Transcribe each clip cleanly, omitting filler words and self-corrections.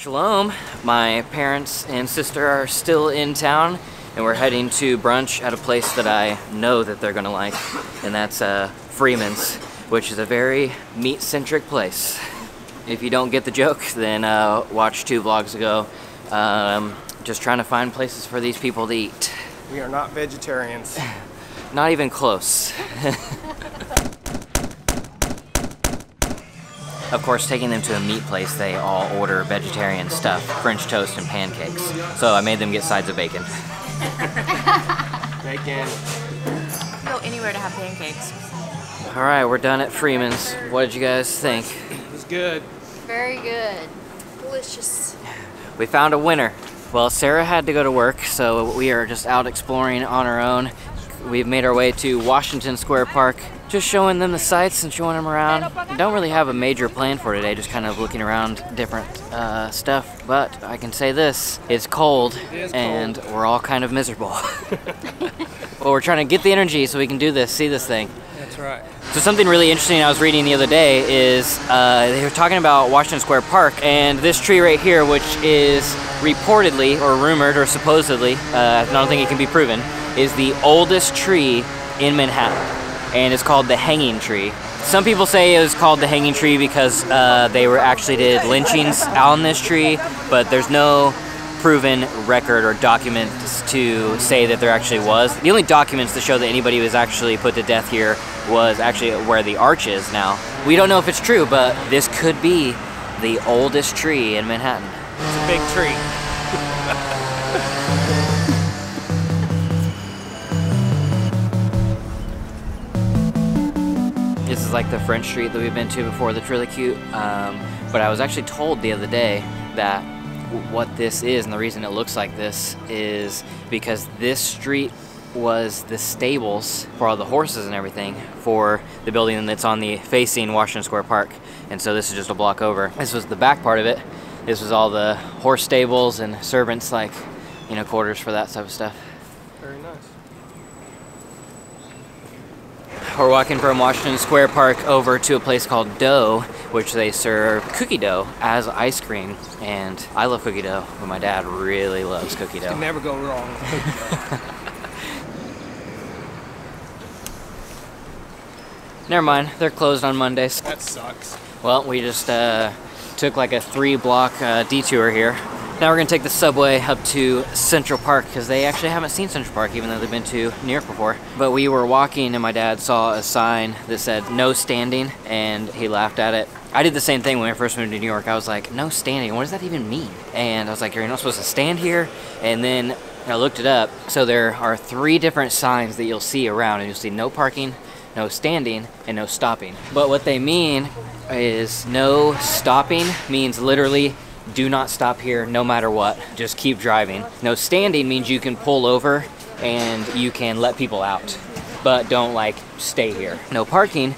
Shalom. My parents and sister are still in town, and we're heading to brunch at a place that I know that they're gonna like, and that's Freemans, which is a very meat-centric place. If you don't get the joke, then watch 2 vlogs ago. Just trying to find places for these people to eat. We are not vegetarians. Not even close. Of course, taking them to a meat place, they all order vegetarian stuff, French toast and pancakes. So I made them get sides of bacon. Bacon. Go anywhere to have pancakes. All right, we're done at Freeman's. What did you guys think? It was good. Very good. Delicious. We found a winner. Well, Sarah had to go to work, so we are just out exploring on our own. We've made our way to Washington Square Park, just showing them the sights and showing them around. Don't really have a major plan for today, just kind of looking around different stuff. But I can say this, it's cold, and we're all kind of miserable. Well, we're trying to get the energy so we can do this, see this thing. That's right. So something really interesting I was reading the other day is they were talking about Washington Square Park, and this tree right here, which is reportedly, or rumored, or supposedly, I don't think it can be proven, is the oldest tree in Manhattan, and it's called the Hanging Tree. Some people say it was called the Hanging Tree because they were actually did lynchings on this tree, but there's no proven record or documents to say that there actually was. The only documents to show that anybody was actually put to death here was actually where the arch is now. We don't know if it's true, but this could be the oldest tree in Manhattan. It's a big tree. This is like the French Street that we've been to before that's really cute. But I was actually told the other day that what this is, and the reason it looks like this, is because this street was the stables for all the horses and everything for the building that's on the facing Washington Square Park. And so this is just a block over. This was the back part of it. This was all the horse stables and servants, like, you know, quarters for that type of stuff. Very nice. We're walking from Washington Square Park over to a place called Dough, which they serve cookie dough as ice cream. And I love cookie dough, but my dad really loves cookie dough. You can never go wrong with cookie dough. Never mind, they're closed on Mondays. That sucks. Well, we just took like a 3-block detour here. Now we're gonna take the subway up to Central Park because they actually haven't seen Central Park, even though they've been to New York before. But we were walking and my dad saw a sign that said no standing, and he laughed at it. I did the same thing when I first moved to New York. I was like, no standing, what does that even mean? And I was like, you're not supposed to stand here? And then I looked it up. So there are 3 different signs that you'll see around, and you'll see no parking, no standing, and no stopping. But what they mean is no stopping means literally do not stop here no matter what, just keep driving. No standing means you can pull over and you can let people out, but don't like stay here. No parking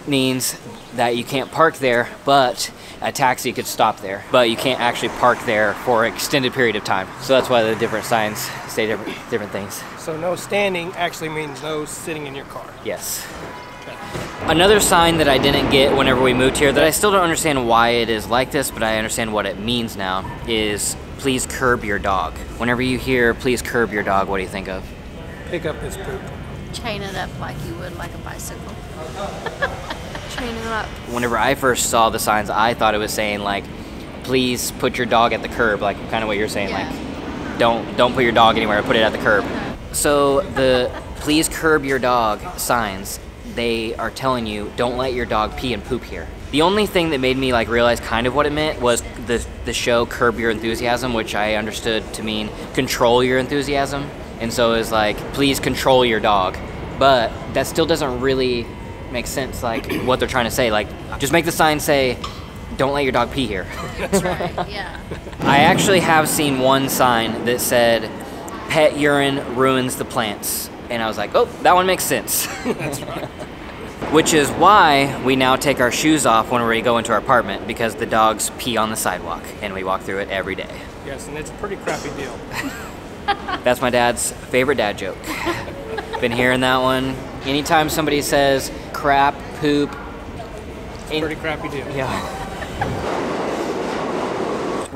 means that you can't park there, but a taxi could stop there, but you can't actually park there for an extended period of time. So that's why the different signs say different things. So no standing actually means no sitting in your car. Yes. Another sign that I didn't get whenever we moved here, that I still don't understand why it is like this, but I understand what it means now, is please curb your dog. Whenever you hear please curb your dog, what do you think of? Pick up his poop. Chain it up like you would like a bicycle. Chain it up. Whenever I first saw the signs, I thought it was saying like, please put your dog at the curb, like kind of what you're saying, Yeah. like don't put your dog anywhere, put it at the curb. So the please curb your dog signs, they are telling you don't let your dog pee and poop here. The only thing that made me like realize kind of what it meant was the show Curb Your Enthusiasm, which I understood to mean control your enthusiasm. And so it was like, please control your dog. But that still doesn't really make sense, like what they're trying to say. Like, just make the sign say, don't let your dog pee here. That's right, yeah. I actually have seen one sign that said, pet urine ruins the plants. And I was like, oh, that one makes sense. That's right. Which is why we now take our shoes off when we go into our apartment, because the dogs pee on the sidewalk and we walk through it every day. Yes, and it's a pretty crappy deal. That's my dad's favorite dad joke. Been hearing that one. Anytime somebody says crap, poop. It's a pretty crappy deal. Yeah.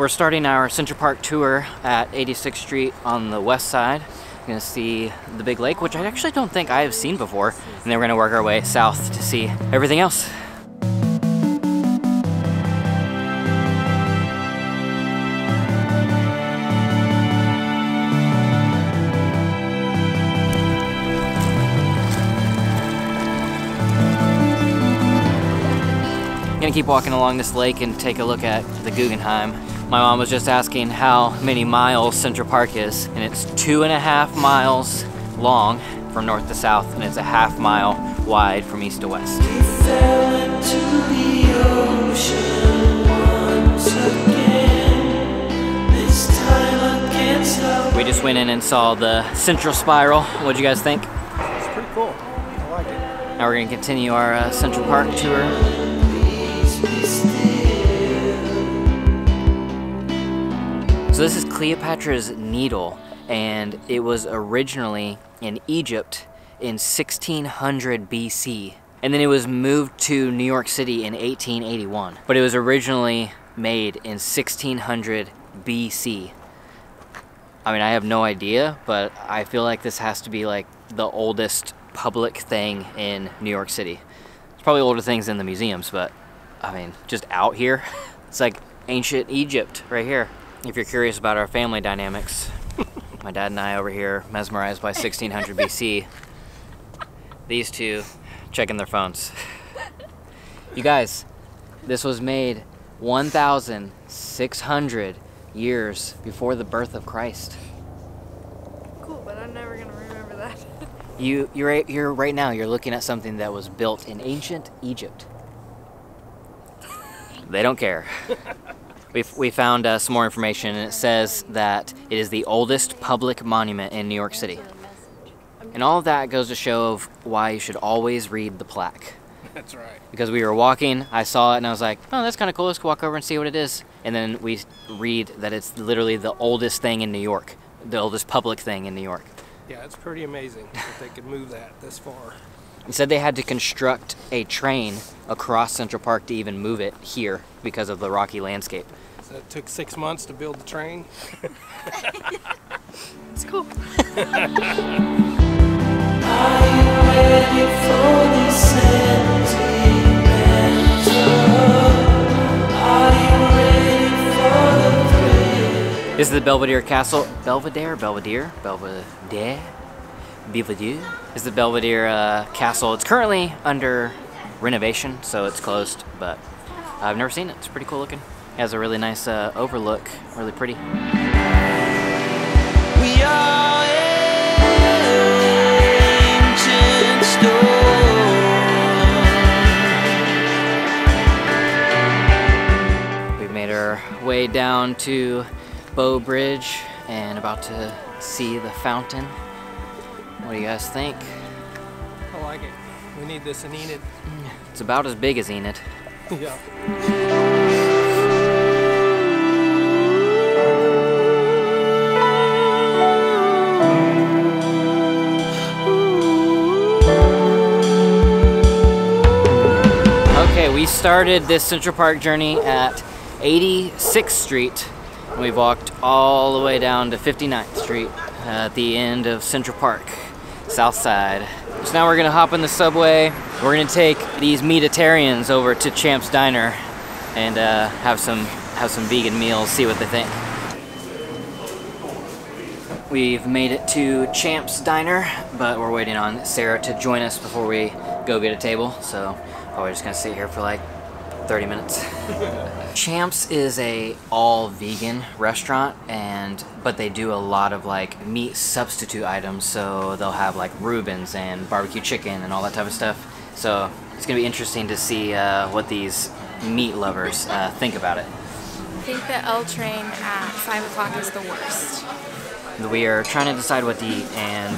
We're starting our Central Park tour at 86th Street on the west side. We're gonna see the big lake, which I actually don't think I have seen before. And then we're gonna work our way south to see everything else. Gonna keep walking along this lake and take a look at the Guggenheim. My mom was just asking how many miles Central Park is, and it's 2.5 miles long from north to south, and it's a ½ mile wide from east to west. We just went in and saw the Central Spiral. What'd you guys think? It's pretty cool. I like it. Now we're gonna continue our Central Park tour. So this is Cleopatra's Needle, and it was originally in Egypt in 1600 BC. And then it was moved to New York City in 1881. But it was originally made in 1600 BC. I mean, I have no idea, but I feel like this has to be like the oldest public thing in New York City. It's probably older things in the museums, but I mean, just out here, it's like ancient Egypt right here. If you're curious about our family dynamics, my dad and I over here mesmerized by 1600 BC. These two checking their phones. You guys, this was made 1,600 years before the birth of Christ. Cool, but I'm never gonna remember that. You're right now, you're looking at something that was built in ancient Egypt. They don't care. We found some more information, and it says that it is the oldest public monument in New York City. And all of that goes to show of why you should always read the plaque. That's right. Because we were walking, I saw it, and I was like, oh, that's kind of cool, let's walk over and see what it is. And then we read that it's literally the oldest thing in New York, the oldest public thing in New York. Yeah, it's pretty amazing that they could move that this far. It said they had to construct a train across Central Park to even move it here because of the rocky landscape. So it took 6 months to build the train. It's cool. This is the Belvedere Castle. Belvedere? Belvedere? Belvedere? Belvedere? This is the Belvedere Castle. It's currently under renovation, so it's closed, but I've never seen it. It's pretty cool looking. It has a really nice overlook, really pretty. We are ancient stone. We've made our way down to Bow Bridge and about to see the fountain. What do you guys think? I like it. We need this in Enid. It's about as big as Enid. Yeah. Okay, we started this Central Park journey at 86th Street, and we've walked all the way down to 59th Street at the end of Central Park, south side. So now we're gonna hop in the subway. We're gonna take these meatitarians over to Champ's Diner and have some vegan meals, see what they think. We've made it to Champ's Diner, but we're waiting on Sarah to join us before we go get a table, so probably just gonna sit here for like 30 minutes. Champ's is a all vegan restaurant, but they do a lot of like meat substitute items, so they'll have like Reubens and barbecue chicken and all that type of stuff. So it's gonna be interesting to see what these meat lovers think about it. I think the L train at 5 o'clock is the worst. We are trying to decide what to eat, and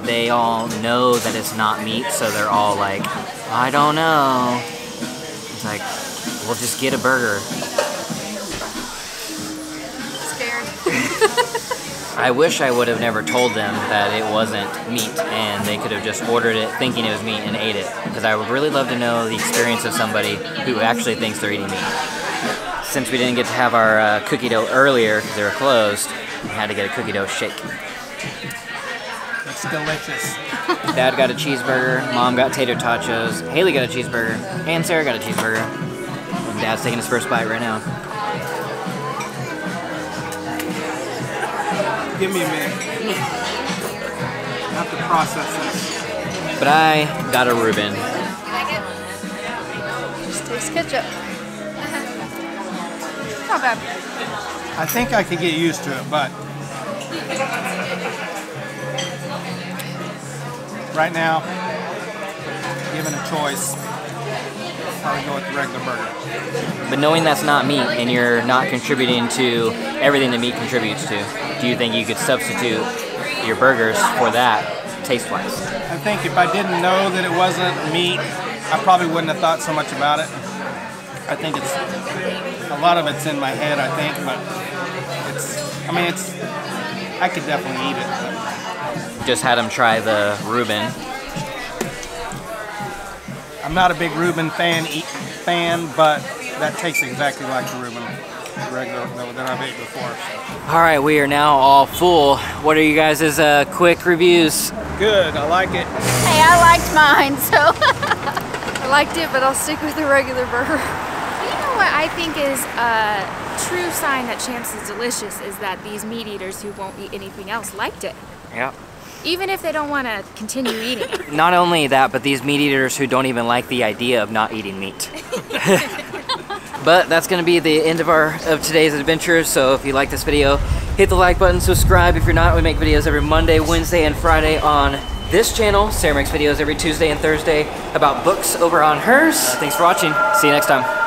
they all know that it's not meat, so they're all like, I don't know. It's like, we'll just get a burger. Scared. I wish I would have never told them that it wasn't meat, and they could have just ordered it thinking it was meat and ate it, because I would really love to know the experience of somebody who actually thinks they're eating meat. since we didn't get to have our cookie dough earlier because they were closed, we had to get a cookie dough shake. It's delicious. Dad got a cheeseburger, Mom got tater tachos, Haley got a cheeseburger, and Sarah got a cheeseburger. And Dad's taking his first bite right now. Give me a minute. I have to process this. But I got a Reuben. Just taste ketchup. Not bad. I think I could get used to it, but right now, given a choice, I'll probably go with the regular burger. But knowing that's not meat and you're not contributing to everything that meat contributes to, do you think you could substitute your burgers for that taste-wise? I think if I didn't know that it wasn't meat, I probably wouldn't have thought so much about it. I think it's, a lot of it's in my head, I think, but I could definitely eat it. Just had him try the Reuben. I'm not a big Reuben fan, but that tastes exactly like the Reuben regular that I've ate before. All right, we are now all full. What are you guys' quick reviews? Good, I like it. Hey, I liked mine, so. I liked it, but I'll stick with the regular burger. You know what I think is a true sign that Champs is delicious is that these meat eaters who won't eat anything else liked it. Yeah. Even if they don't want to continue eating it. Not only that, but these meat eaters who don't even like the idea of not eating meat. But that's going to be the end of today's adventure. So if you like this video, hit the like button, subscribe. If you're not, we make videos every Monday, Wednesday, and Friday on this channel. Sarah makes videos every Tuesday and Thursday about books over on hers. Thanks for watching. See you next time.